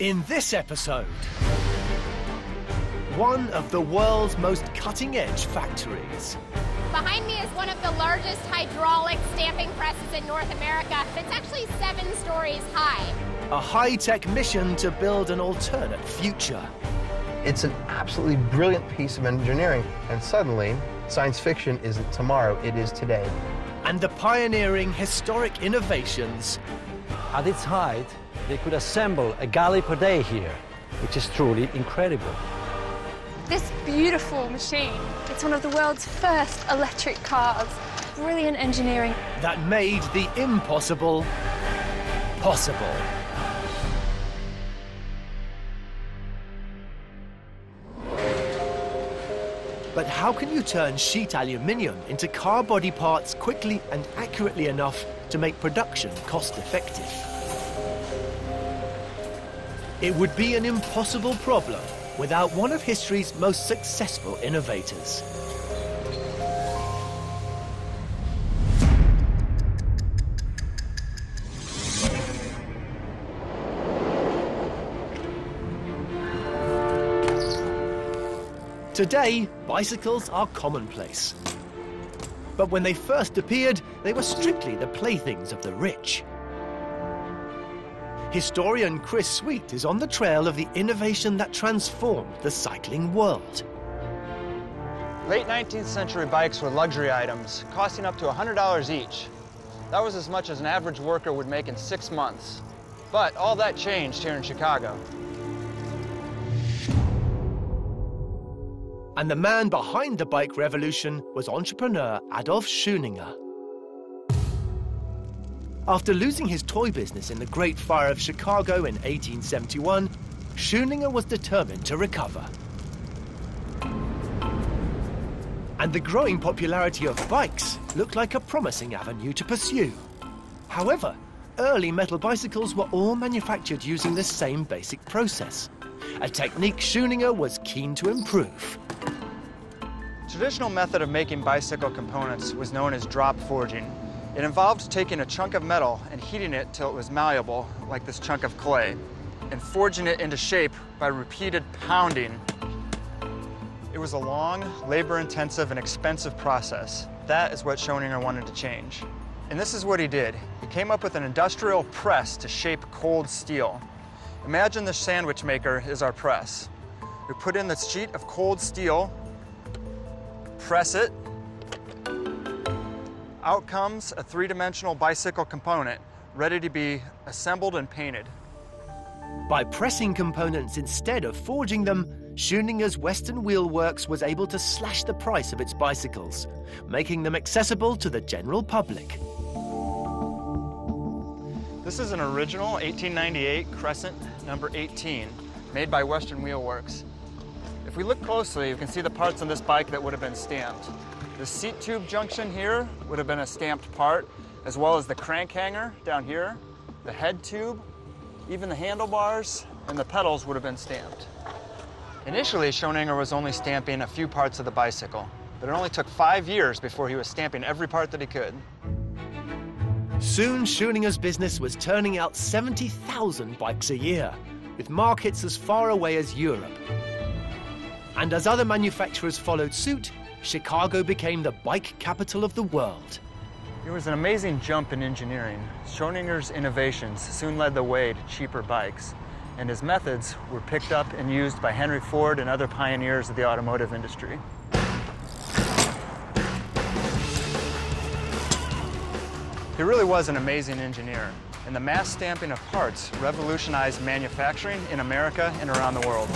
In this episode, one of the world's most cutting-edge factories. Behind me is one of the largest hydraulic stamping presses in North America. It's actually 7 stories high. A high-tech mission to build an alternate future. It's an absolutely brilliant piece of engineering, and suddenly, science fiction isn't tomorrow, it is today. And the pioneering historic innovations. At its height, they could assemble a galley per day here, which is truly incredible. This beautiful machine, it's one of the world's first electric cars. Brilliant engineering. That made the impossible possible. But how can you turn sheet aluminium into car body parts quickly and accurately enough to make production cost-effective? It would be an impossible problem without one of history's most successful innovators. Today, bicycles are commonplace. But when they first appeared, they were strictly the playthings of the rich. Historian Chris Sweet is on the trail of the innovation that transformed the cycling world. Late 19th century bikes were luxury items, costing up to $100 each. That was as much as an average worker would make in 6 months. But all that changed here in Chicago. And the man behind the bike revolution was entrepreneur Adolf Schöninger. After losing his toy business in the Great Fire of Chicago in 1871, Schöninger was determined to recover. And the growing popularity of bikes looked like a promising avenue to pursue. However, early metal bicycles were all manufactured using the same basic process, a technique Schöninger was keen to improve. Traditional method of making bicycle components was known as drop forging. It involved taking a chunk of metal and heating it till it was malleable, like this chunk of clay, and forging it into shape by repeated pounding. It was a long, labor-intensive, and expensive process. That is what Schöninger wanted to change. And this is what he did. He came up with an industrial press to shape cold steel. Imagine the sandwich maker is our press. We put in the sheet of cold steel, press it, out comes a 3-dimensional bicycle component, ready to be assembled and painted. By pressing components instead of forging them, Schöninger's Western Wheel Works was able to slash the price of its bicycles, making them accessible to the general public. This is an original 1898 Crescent number 18, made by Western Wheel Works. If we look closely, you can see the parts on this bike that would have been stamped. The seat tube junction here would have been a stamped part, as well as the crank hanger down here, the head tube, even the handlebars and the pedals would have been stamped. Initially, Schöninger was only stamping a few parts of the bicycle, but it only took 5 years before he was stamping every part that he could. Soon, Schöninger's business was turning out 70,000 bikes a year, with markets as far away as Europe. And as other manufacturers followed suit, Chicago became the bike capital of the world. It was an amazing jump in engineering. Schöninger's innovations soon led the way to cheaper bikes, and his methods were picked up and used by Henry Ford and other pioneers of the automotive industry. He really was an amazing engineer, and the mass stamping of parts revolutionized manufacturing in America and around the world.